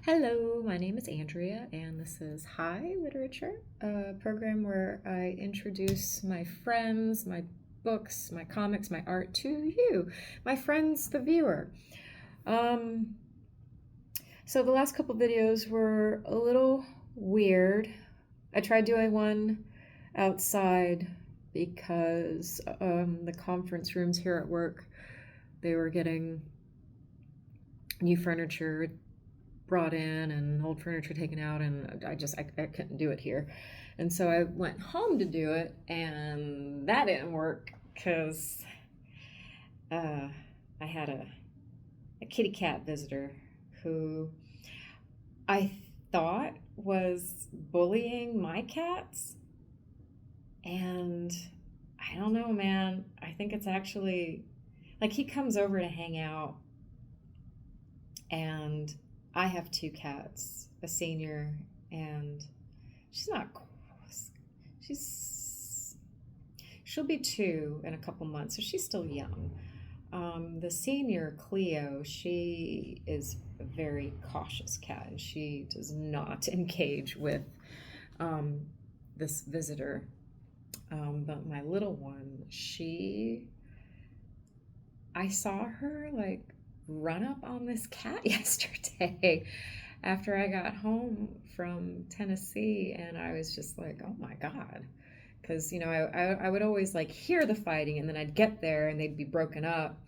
Hello, my name is Andrea, and this is Hi Literature, a program where I introduce my friends, my books, my comics, my art to you, my friends, the viewer. Um, so the last couple videos were a little weird. I tried doing one outside because the conference rooms here at work, they were getting new furniture brought in and old furniture taken out, and I couldn't do it here. And so I went home to do it, and that didn't work because uh, I had a kitty cat visitor who I thought was bullying my cats. And I don't know, man. I think it's actually like he comes over to hang out, and I have two cats, a senior, and she's not, she's, she'll be 2 in a couple months, so she's still young. The senior, Cleo, she is a very cautious cat, and she does not engage with um, this visitor. But my little one, I saw her like run up on this cat yesterday after I got home from Tennessee, and I was just like, oh my God. Because, I would always like hear the fighting, and then I'd get there and they'd be broken up.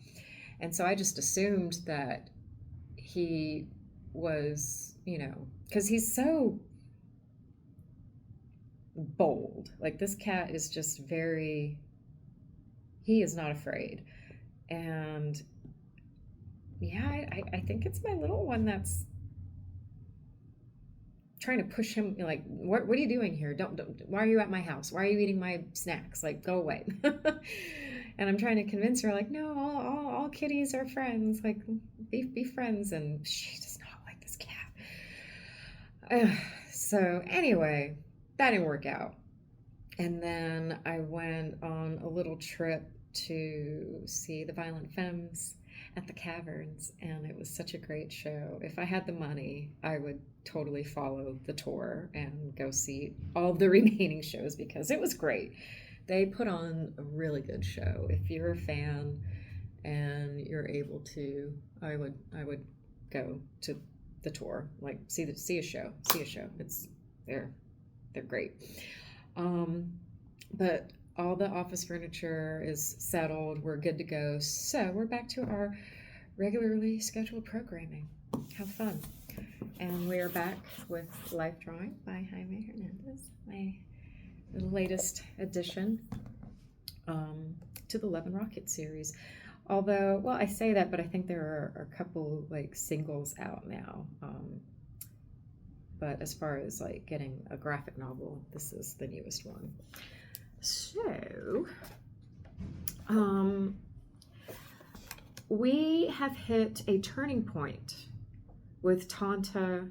And so I just assumed that he was, because he's so bold. Like this cat is just he is not afraid. And yeah, I think it's my little one that's trying to push him, like, what are you doing here? Don't, why are you at my house? Why are you eating my snacks? Like, go away. And I'm trying to convince her, like, no, all kitties are friends. Like, be friends. And she does not like this cat. So anyway, that didn't work out. And then I went on a little trip to see the Violent Femmes at the Caverns, and it was such a great show. If I had the money, I would totally follow the tour and go see all the remaining shows because it was great. They put on a really good show. If you're a fan and you're able to, I would go to the tour, like see a show. It's they're great. But all the office furniture is settled. We're good to go. So we're back to our regularly scheduled programming. How fun. And we are back with Life Drawing by Jaime Hernandez, my latest addition to the Love and Rocket series. Although, well, I say that, but I think there are a couple like singles out now. But as far as like getting a graphic novel, this is the newest one. So, we have hit a turning point with Tonta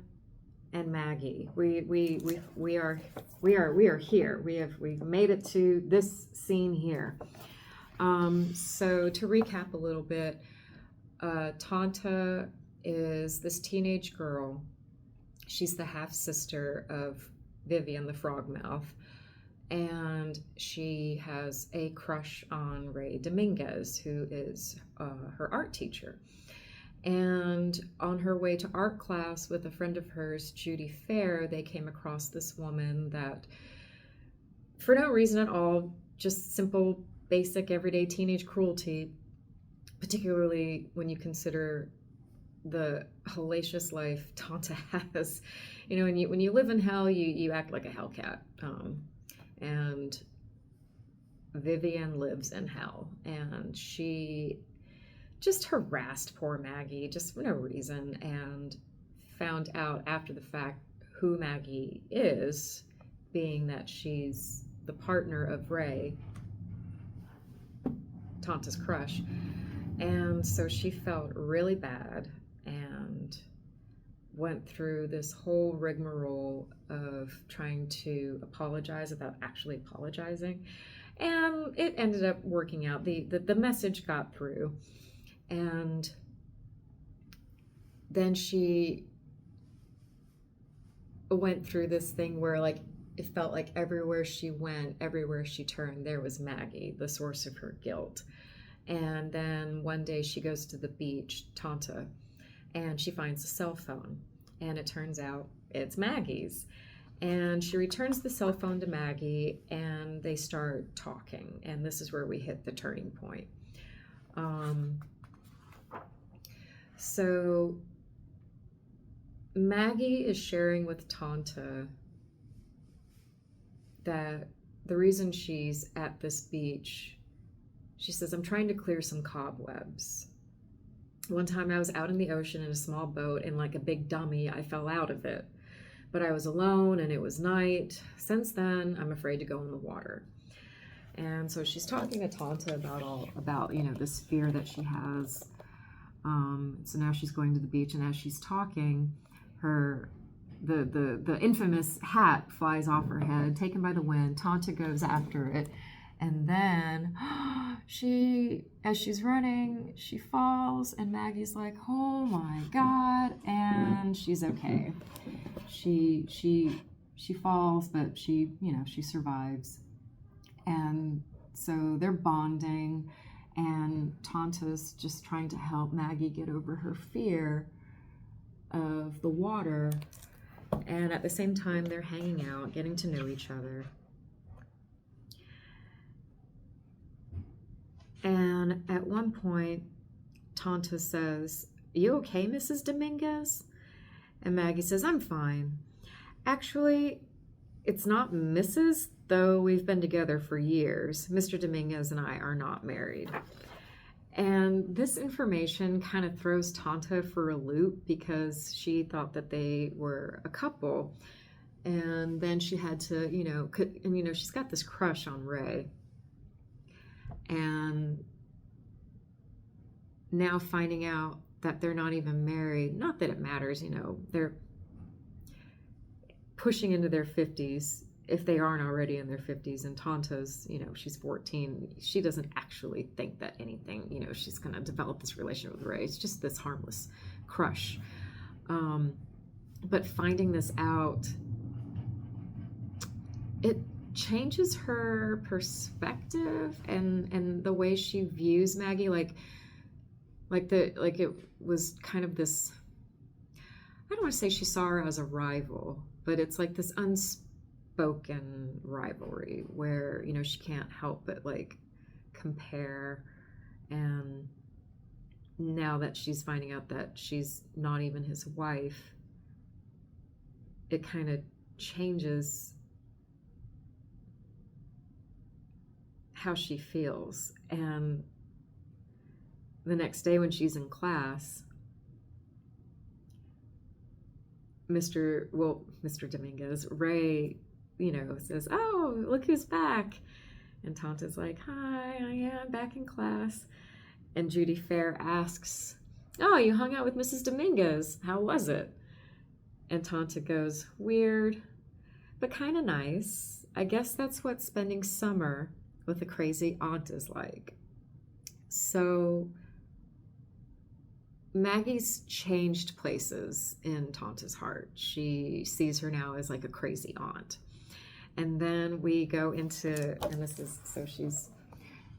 and Maggie. We are here. We've made it to this scene here. So to recap a little bit, Tonta is this teenage girl. She's the half sister of Vivian the Frogmouth, and she has a crush on Ray Dominguez, who is her art teacher. And on her way to art class with a friend of hers, Judy Fair, they came across this woman that, for no reason at all, just simple, basic, everyday teenage cruelty, particularly when you consider the hellacious life Tonta has. When you live in hell, you act like a hellcat. And Vivian lives in hell, and she just harassed poor Maggie just for no reason, and found out after the fact who Maggie is, being that she's the partner of Ray, Tonta's crush. And so she felt really bad and went through this whole rigmarole of trying to apologize without actually apologizing. And it ended up working out. The message got through. And then she went through this thing where like it felt like everywhere she went, everywhere she turned, there was Maggie, the source of her guilt. And then one day she goes to the beach, Tonta, and she finds a cell phone, and it turns out it's Maggie's. And she returns the cell phone to Maggie, and they start talking, and this is where we hit the turning point. So Maggie is sharing with Tonta that the reason she's at this beach, she says, I'm trying to clear some cobwebs. One time I was out in the ocean in a small boat, and like a big dummy, I fell out of it. But I was alone and it was night. Since then, I'm afraid to go in the water. And so she's talking to Tonta about this fear that she has. So now she's going to the beach, and as she's talking, the infamous hat flies off her head, taken by the wind. Tonta goes after it, and then as she's running, she falls, and Maggie's like, oh my God, and she's okay. She falls, but she survives. And so they're bonding, and Tonta's just trying to help Maggie get over her fear of the water. And at the same time, they're hanging out, getting to know each other. And at one point, Tonta says, you okay, Mrs. Dominguez? And Maggie says, I'm fine. Actually, it's not Mrs., though we've been together for years. Mr. Dominguez and I are not married. And this information kind of throws Tonta for a loop, because she thought that they were a couple. And then she had to, she's got this crush on Ray. And now finding out that they're not even married, not that it matters, they're pushing into their 50s, if they aren't already in their 50s, and Tonta's, she's 14. She doesn't actually think that anything, she's going to develop this relationship with Ray. It's just this harmless crush. But finding this out, it changes her perspective and the way she views Maggie, like it was kind of this, I don't want to say she saw her as a rival, but it's like this unspoken rivalry where, she can't help but like compare. And now that she's finding out that she's not even his wife, it kind of changes how she feels. And the next day when she's in class, Mr. Dominguez, Ray, says, oh, look who's back. And Tonta's like, hi, I am back in class. And Judy Fair asks, oh, you hung out with Mrs. Dominguez. How was it? And Tonta goes, weird, but kind of nice. I guess that's what spending summer with a crazy aunt is like. So Maggie's changed places in Tonta's heart. She sees her now as like a crazy aunt. And then we go into, and so she's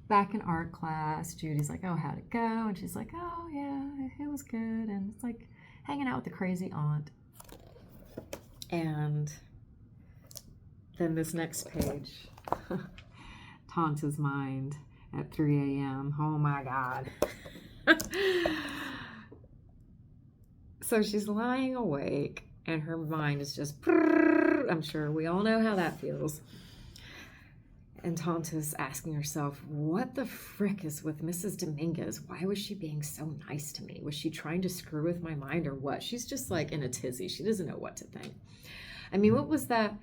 back in art class. Judy's like, oh, how'd it go? And she's like, oh, yeah, it was good. And it's like hanging out with the crazy aunt. And then this next page, Tonta's mind at 3 a.m. Oh my God. So she's lying awake and her mind is just, I'm sure we all know how that feels. And Tonta's asking herself, what the frick is with Mrs. Dominguez? Why was she being so nice to me? Was she trying to screw with my mind or what? She's just like in a tizzy. She doesn't know what to think. I mean, what was that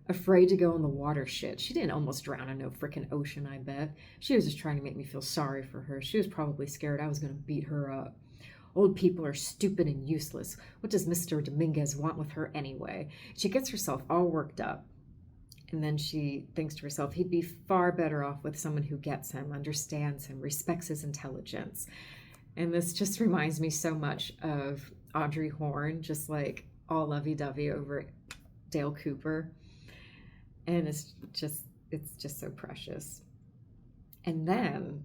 afraid to go in the water shit? She didn't almost drown in no frickin' ocean, I bet. She was just trying to make me feel sorry for her. She was probably scared I was going to beat her up. Old people are stupid and useless. What does Mr. Dominguez want with her anyway? She gets herself all worked up. And then she thinks to herself, he'd be far better off with someone who gets him, understands him, respects his intelligence. And this just reminds me so much of Audrey Horne, just like all lovey-dovey over Dale Cooper. And it's just so precious. And then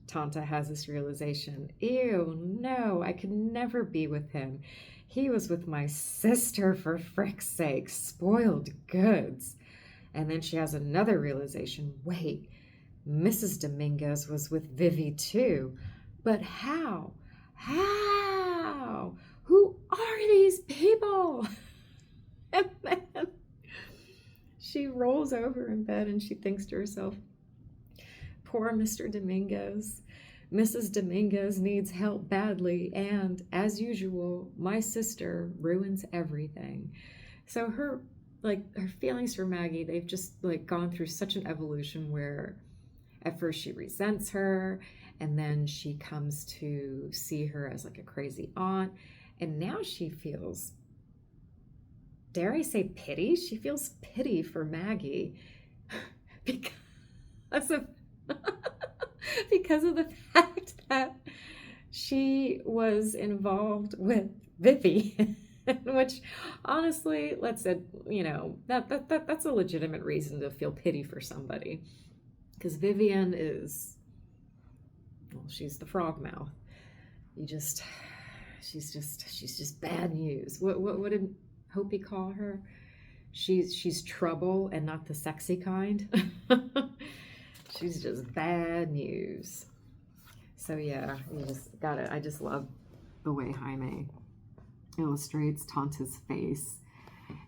Tonta has this realization, ew, no, I could never be with him. He was with my sister, for frick's sake, spoiled goods. And then she has another realization, wait, Mrs. Dominguez was with Vivi too. But how? How? Who are these people? And then she rolls over in bed and she thinks to herself, poor Mr. Dominguez. Mrs. Dominguez needs help badly, and as usual, my sister ruins everything. So her feelings for Maggie, they've just gone through such an evolution where at first she resents her, and then she comes to see her as a crazy aunt, and now she feels, dare I say, pity? She feels pity for Maggie because of because of the fact that she was involved with Vivi, which honestly, let's say, that's a legitimate reason to feel pity for somebody, because Vivian is, well, she's the frog mouth. She's just bad news. What did Hopi call her? She's trouble and not the sexy kind. She's just bad news. So yeah, I just love the way Jaime illustrates Tonta's face.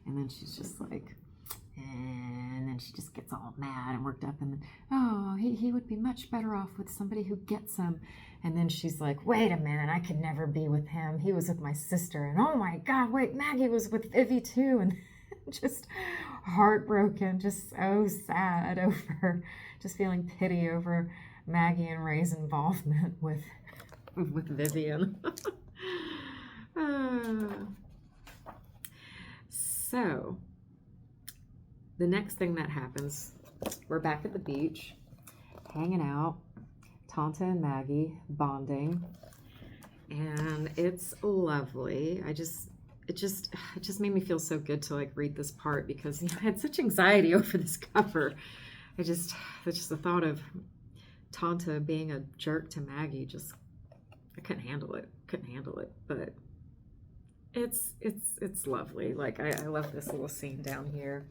And then she's just and then she just gets all mad and worked up, and then, oh, he would be much better off with somebody who gets him. And then she's like, wait a minute, I could never be with him. He was with my sister. And oh my God, wait, Maggie was with Vivi too. And just heartbroken, just so sad over, just feeling pity over Maggie and Ray's involvement with Vivian. So the next thing that happens, we're back at the beach, hanging out, Tonta and Maggie bonding, and it's lovely. It just made me feel so good to read this part, because I had such anxiety over this cover. It's just the thought of Tonta being a jerk to Maggie, I couldn't handle it. But it's lovely. I love this little scene down here.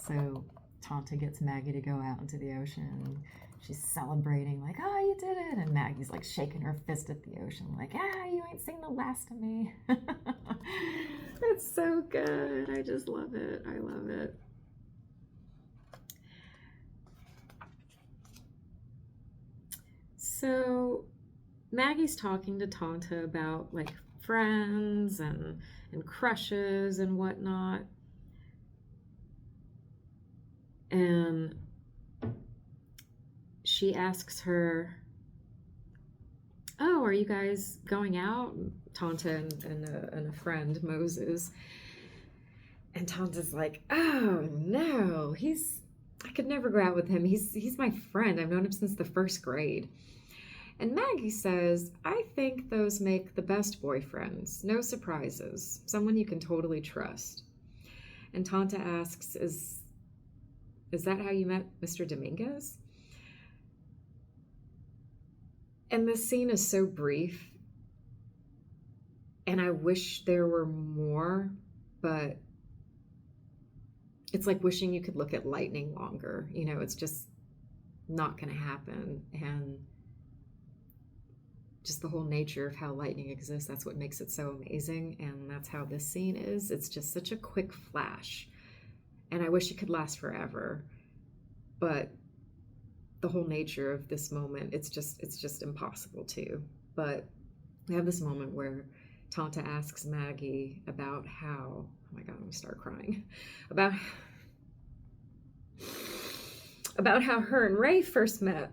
So Tonta gets Maggie to go out into the ocean. She's celebrating, oh, you did it. And Maggie's shaking her fist at the ocean, you ain't seen the last of me. It's so good. I just love it. I love it. So Maggie's talking to Tonta about friends and crushes and whatnot. And she asks her, oh, are you guys going out? Tonta and a friend, Moses. And Tonta's like, oh no, I could never go out with him. He's my friend. I've known him since the first grade. And Maggie says, I think those make the best boyfriends. No surprises. Someone you can totally trust. And Tonta asks, is that how you met Mr. Dominguez? And this scene is so brief, and I wish there were more, but it's like wishing you could look at lightning longer. It's just not going to happen. And just the whole nature of how lightning exists, that's what makes it so amazing. And that's how this scene is. It's just such a quick flash. And I wish it could last forever. But the whole nature of this moment, it's just impossible to. But we have this moment where Tonta asks Maggie about how, oh my God, I'm gonna start crying, about how her and Ray first met.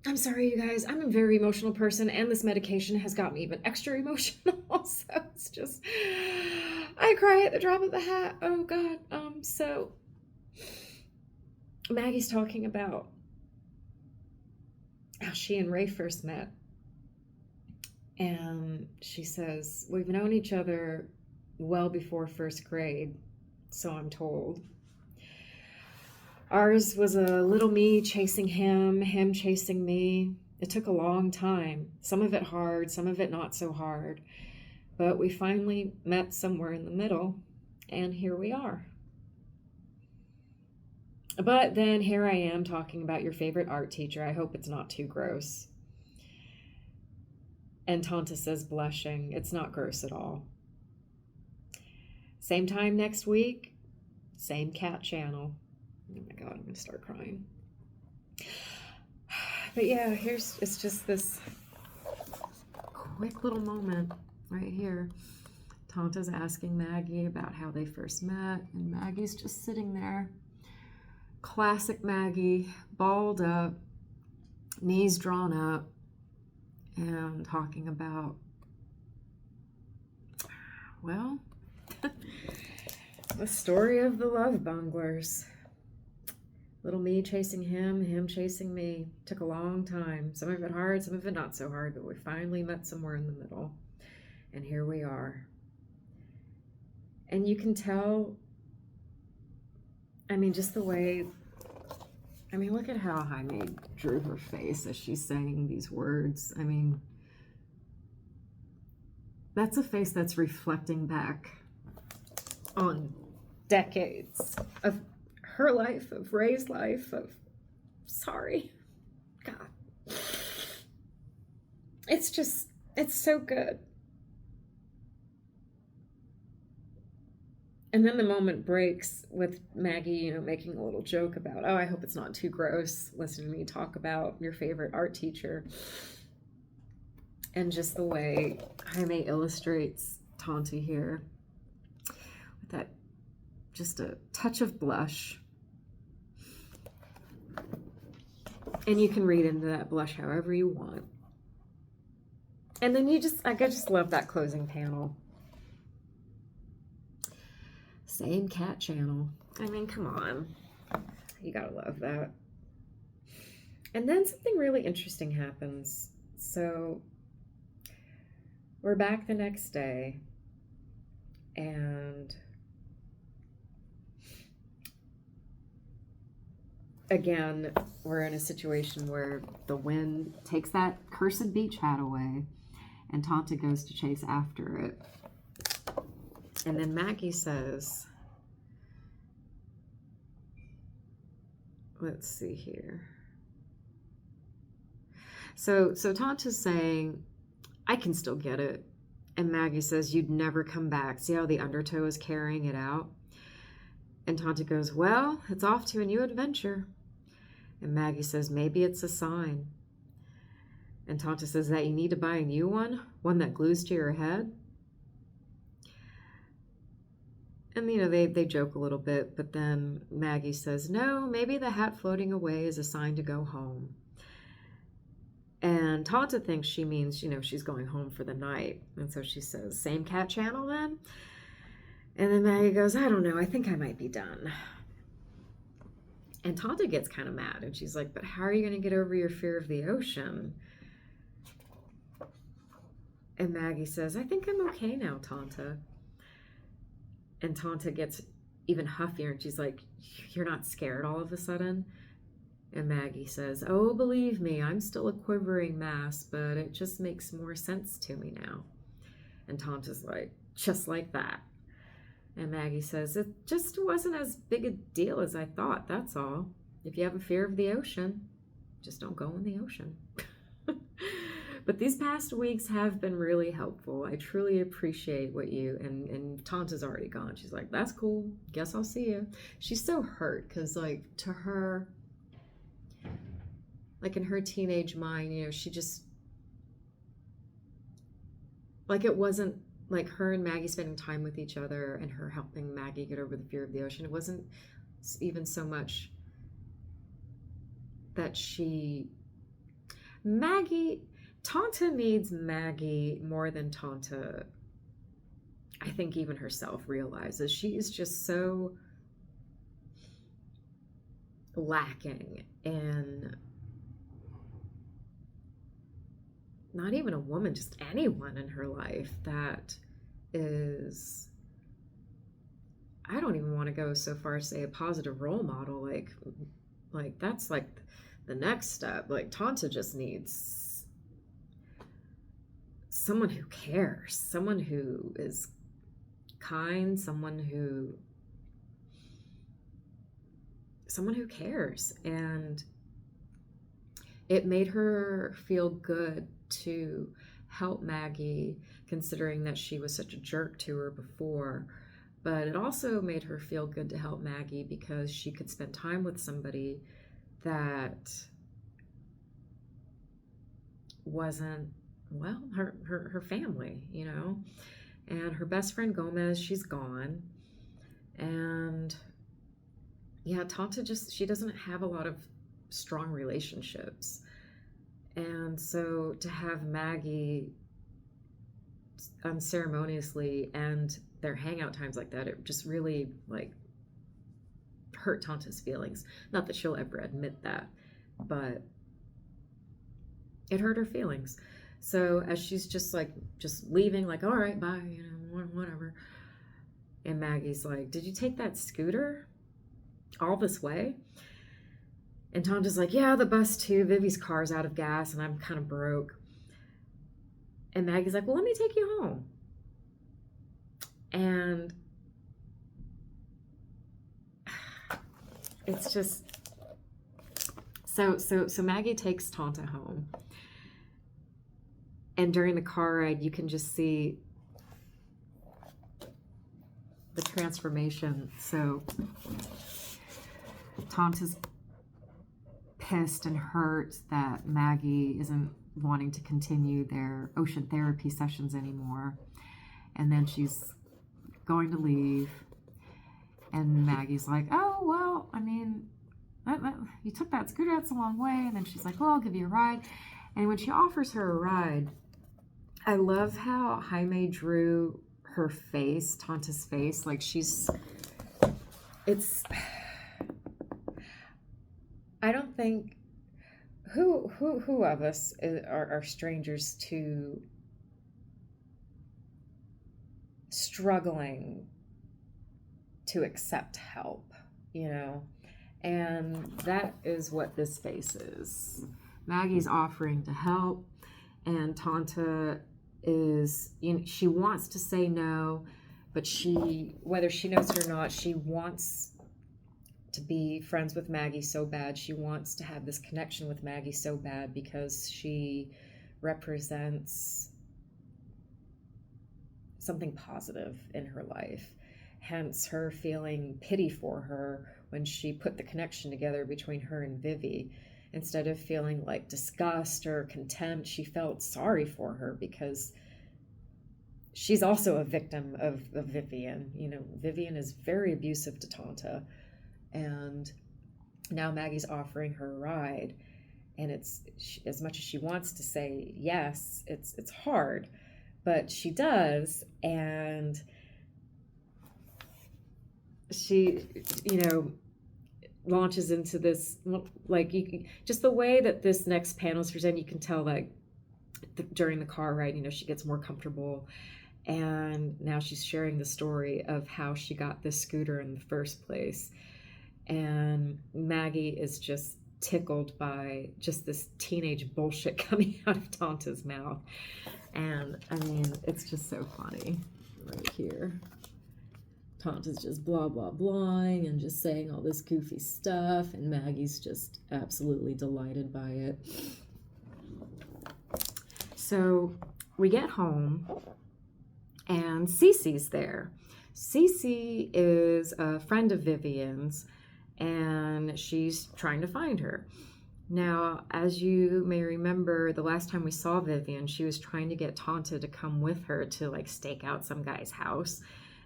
I'm sorry, you guys, I'm a very emotional person, and this medication has got me even extra emotional. So it's just, I cry at the drop of the hat. Oh God. So Maggie's talking about how she and Ray first met. And she says, we've known each other well before first grade, so I'm told. Ours was a little me chasing him chasing me. It took a long time, some of it hard, some of it not so hard. But we finally met somewhere in the middle, and here we are. But then here I am talking about your favorite art teacher. I hope it's not too gross. And Tonta says, blushing, it's not gross at all. Same time next week, same cat channel. Oh my God, I'm gonna start crying. But yeah, it's just this quick little moment right here. Tonta's asking Maggie about how they first met, and Maggie's just sitting there. Classic Maggie, balled up, knees drawn up, and talking about, well, the story of the love bunglers. Little me chasing him chasing me. Took a long time. Some of it hard, some of it not so hard, but we finally met somewhere in the middle. And here we are. And you can tell, I mean, just the way, I mean, look at how Jaime drew her face as she's saying these words. I mean, that's a face that's reflecting back on decades of her life, of Ray's life, of sorry, God. It's just, it's so good. And then the moment breaks with Maggie, you know, making a little joke about, oh, I hope it's not too gross listening to me talk about your favorite art teacher. And just the way Jaime illustrates Tonta here with that, just a touch of blush. And you can read into that blush however you want. And then I just love that closing panel. Same cat channel. I mean, come on. You gotta love that. And then something really interesting happens. So we're back the next day, and again, we're in a situation where the wind takes that cursed beach hat away, and Tonta goes to chase after it. And then Maggie says, let's see here. So Tonta's saying, I can still get it. And Maggie says, you'd never come back. See how the undertow is carrying it out? And Tonta goes, well, it's off to a new adventure. And Maggie says, maybe it's a sign. And Tonta says that you need to buy a new one that glues to your head. And, you know, they joke a little bit, but then Maggie says, no, maybe the hat floating away is a sign to go home. And Tonta thinks she means, you know, she's going home for the night. And so she says, same cat channel then? And then Maggie goes, I don't know, I think I might be done. And Tonta gets kind of mad, and she's like, but how are you going to get over your fear of the ocean? And Maggie says, I think I'm okay now, Tonta. And Tonta gets even huffier, and she's like, you're not scared all of a sudden? And Maggie says, oh, believe me, I'm still a quivering mass, but it just makes more sense to me now. And Tonta's like, just like that. And Maggie says, it just wasn't as big a deal as I thought, that's all. If you have a fear of the ocean, just don't go in the ocean. But these past weeks have been really helpful. I truly appreciate what you, and Tonta's already gone. She's like, that's cool. Guess I'll see you. She's so hurt because, like, to her, like in her teenage mind, you know, she just, like it wasn't like her and Maggie spending time with each other and her helping Maggie get over the fear of the ocean. It wasn't even so much that Tonta needs Maggie more than Tonta, I think, even herself realizes. She is just so lacking in not even a woman, just anyone in her life that is, I don't even want to go so far as say a positive role model. Like that's like the next step. Like Tonta just needs someone who cares, someone who is kind, someone who cares. And it made her feel good to help Maggie, considering that she was such a jerk to her before. But it also made her feel good to help Maggie because she could spend time with somebody that wasn't, well, her family, you know. And her best friend Gomez, she's gone. And yeah, Tonta just, she doesn't have a lot of strong relationships. And so to have Maggie unceremoniously end their hangout times like that, it just really like hurt Tonta's feelings. Not that she'll ever admit that, but it hurt her feelings. So as she's just leaving, like, all right, bye, you know, whatever. And Maggie's like, did you take that scooter all this way? And Tonta's like, yeah, the bus too. Vivi's car's out of gas and I'm kind of broke. And Maggie's like, well, let me take you home. And it's just, so Maggie takes Tonta home. And during the car ride, you can just see the transformation. So Tonta's pissed and hurt that Maggie isn't wanting to continue their ocean therapy sessions anymore. And then she's going to leave. And Maggie's like, oh, well, I mean, you took that scooter, that's a long way. And then she's like, well, I'll give you a ride. And when she offers her a ride, I love how Jaime drew her face, Tonta's face. Like I don't think, who of us are strangers to struggling to accept help, you know? And that is what this face is. Maggie's offering to help, and Tonta is, you know, she wants to say no, but whether she knows it or not, she wants to be friends with Maggie so bad. She wants to have this connection with Maggie so bad because she represents something positive in her life. Hence her feeling pity for her when she put the connection together between her and Vivi. Instead of feeling like disgust or contempt, she felt sorry for her because she's also a victim of Vivian. You know, Vivian is very abusive to Tonta, and now Maggie's offering her a ride, and it's as much as she wants to say yes, it's hard, but she does, and she, you know, launches into this, like, just the way that this next panel is presented, you can tell, like, during the car ride, you know, she gets more comfortable, and now she's sharing the story of how she got this scooter in the first place. And Maggie is just tickled by just this teenage bullshit coming out of Tonta's mouth. And I mean, it's just so funny right here. Tonta's just blah, blah, blahing and just saying all this goofy stuff, and Maggie's just absolutely delighted by it. So we get home, and Cece's there. Cece is a friend of Vivian's, and she's trying to find her. Now, as you may remember, the last time we saw Vivian, she was trying to get Tonta to come with her to, like, stake out some guy's house.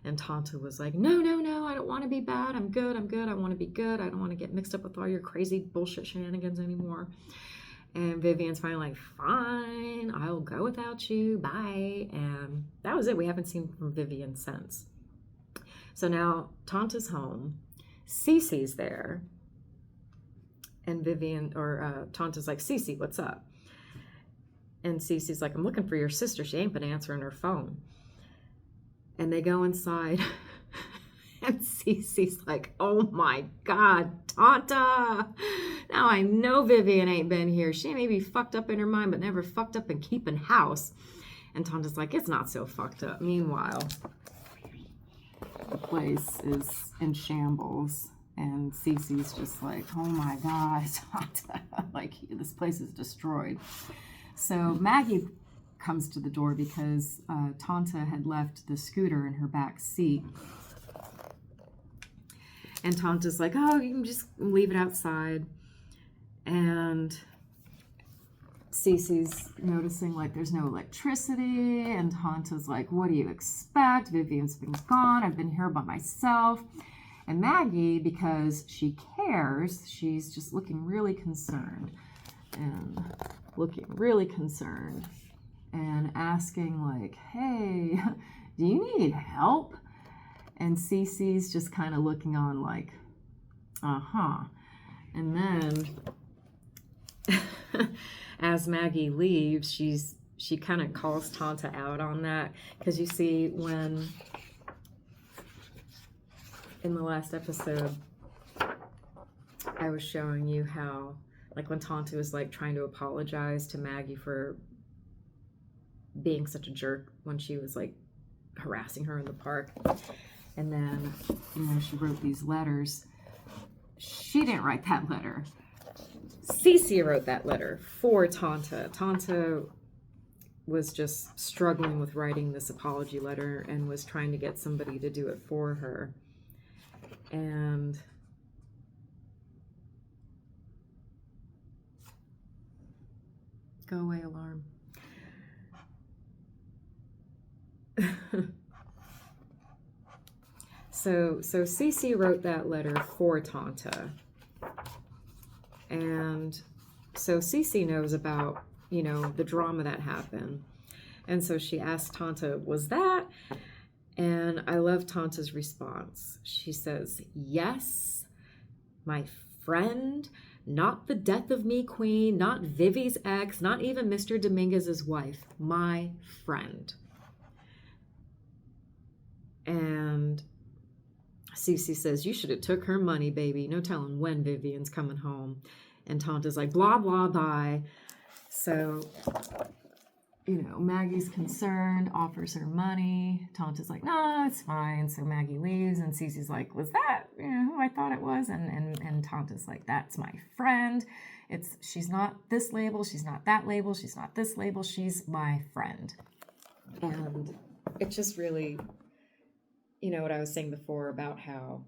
And Tonta was like, no, I don't want to be bad. I'm good. I want to be good. I don't want to get mixed up with all your crazy bullshit shenanigans anymore. And Vivian's finally like, fine, I'll go without you. Bye. And that was it. We haven't seen from Vivian since. So now Tonta's home. Cece's there. And Tonta's like, Cece, what's up? And Cece's like, I'm looking for your sister. She ain't been answering her phone. And they go inside. And Cece's like, oh my God, Tonta. Now I know Vivian ain't been here. She may be fucked up in her mind, but never fucked up in keeping house. And Tonta's like, it's not so fucked up. Meanwhile, the place is in shambles. And Cece's just like, oh my God, Tonta. Like, this place is destroyed. So Maggie comes to the door because Tonta had left the scooter in her back seat. And Tonta's like, oh, you can just leave it outside. And Cece's noticing, like, there's no electricity. And Tonta's like, what do you expect? Vivian's been gone. I've been here by myself. And Maggie, because she cares, she's just looking really concerned. And asking, like, hey, do you need help? And Cece's just kind of looking on like, uh-huh. And then as Maggie leaves, she kind of calls Tonta out on that. Because you see, when in the last episode, I was showing you how, like, when Tonta was like trying to apologize to Maggie for being such a jerk when she was like harassing her in the park. And then, she wrote these letters. She didn't write that letter. Cece wrote that letter for Tonta. Tonta was just struggling with writing this apology letter and was trying to get somebody to do it for her. And go away, alarm. So Cece wrote that letter for Tonta. And so Cece knows about, the drama that happened. And so she asked Tonta, was that? And I love Tonta's response. She says, yes, my friend, not the death of me queen, not Vivi's ex, not even Mr. Dominguez's wife, my friend. And Cece says, you should have took her money, baby. No telling when Vivian's coming home. And Tonta's like, blah, blah, bye. So, Maggie's concerned, offers her money. Tonta's like, no, it's fine. So Maggie leaves, and Cece's like, was that who I thought it was? And Tonta's like, that's my friend. She's not this label, she's not that label, she's not this label, she's my friend. And it just really, what I was saying before about how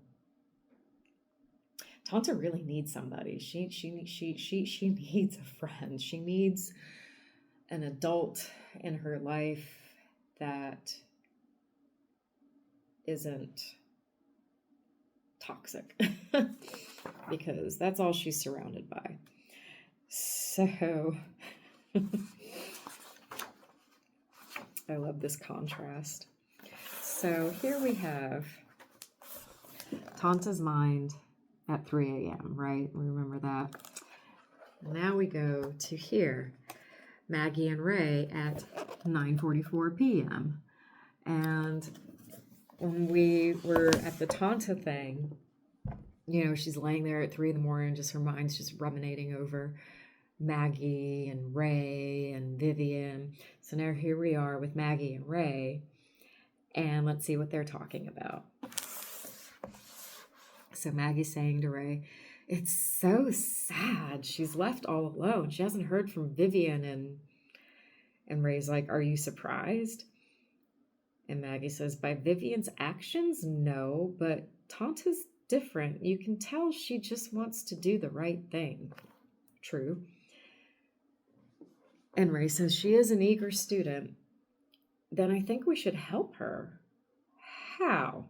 Tonta really needs somebody. She needs a friend. She needs an adult in her life that isn't toxic, because that's all she's surrounded by. So I love this contrast. So here we have Tonta's mind at 3 a.m., right? We remember that. Now we go to here, Maggie and Ray at 9:44 p.m. And when we were at the Tonta thing, she's laying there at 3 a.m, just her mind's just ruminating over Maggie and Ray and Vivian. So now here we are with Maggie and Ray, and let's see what they're talking about. So Maggie's saying to Ray, it's so sad. She's left all alone. She hasn't heard from Vivian. And Ray's like, are you surprised? And Maggie says, by Vivian's actions, no, but Tonta's different. You can tell she just wants to do the right thing. True. And Ray says, she is an eager student. Then I think we should help her. How?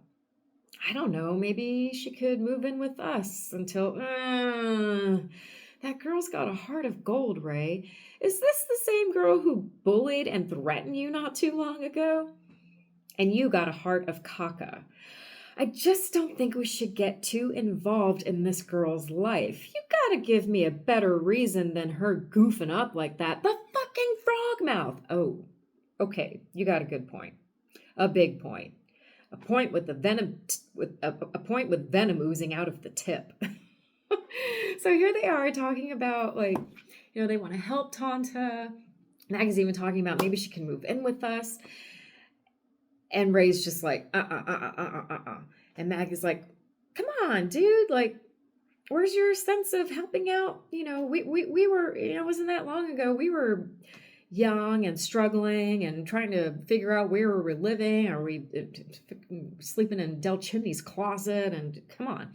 I don't know, maybe she could move in with us until... that girl's got a heart of gold, Ray. Is this the same girl who bullied and threatened you not too long ago? And you got a heart of caca. I just don't think we should get too involved in this girl's life. You gotta give me a better reason than her goofing up like that. The fuck fucking frog mouth. Oh, okay, you got a good point. A big point. A point with the venom, with a point with venom oozing out of the tip. So here they are talking about, like, they want to help Tonta. Maggie's even talking about maybe she can move in with us. And Ray's just like, And Maggie's like, come on, dude. Like, where's your sense of helping out? We were, it wasn't that long ago. We were young and struggling and trying to figure out where we were living. Are we sleeping in Del Chimney's closet? And come on.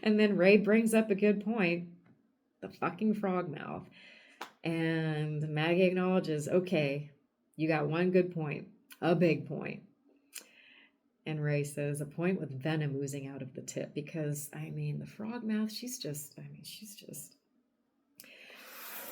And then Ray brings up a good point, the fucking frog mouth. And Maggie acknowledges, okay, you got one good point, a big point. And Ray says, a point with venom oozing out of the tip. Because, the frog mouth, she's just,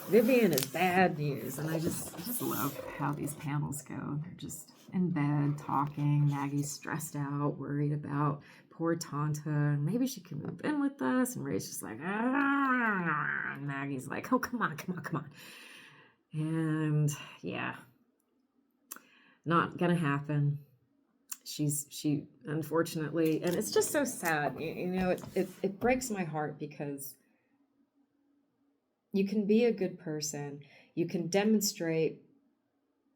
Vivian is bad news. And I just love how these panels go. They're just in bed talking. Maggie's stressed out, worried about poor Tonta. Maybe she can move in with us. And Ray's just like, and Maggie's like, oh, come on. And yeah, not gonna happen. She unfortunately, and it's just so sad. It breaks my heart, because you can be a good person. You can demonstrate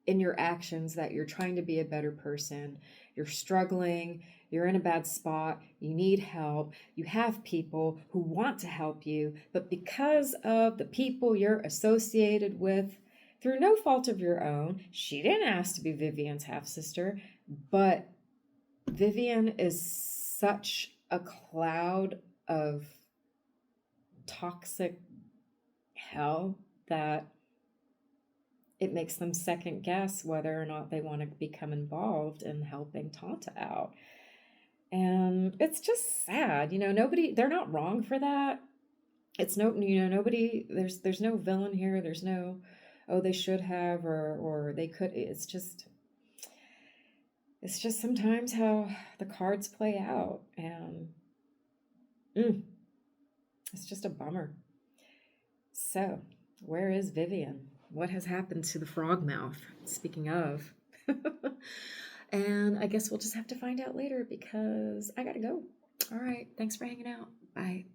in your actions that you're trying to be a better person. You're struggling. You're in a bad spot. You need help. You have people who want to help you, but because of the people you're associated with, through no fault of your own, she didn't ask to be Vivian's half-sister, but Vivian is such a cloud of toxic hell that it makes them second guess whether or not they want to become involved in helping Tonta out. And it's just sad. They're not wrong for that. It's nobody, there's no villain here. There's no, oh, they should have, or they could. It's just sometimes how the cards play out. And it's just a bummer. So, where is Vivian? What has happened to the frog mouth? Speaking of. And I guess we'll just have to find out later, because I gotta go. All right. Thanks for hanging out. Bye.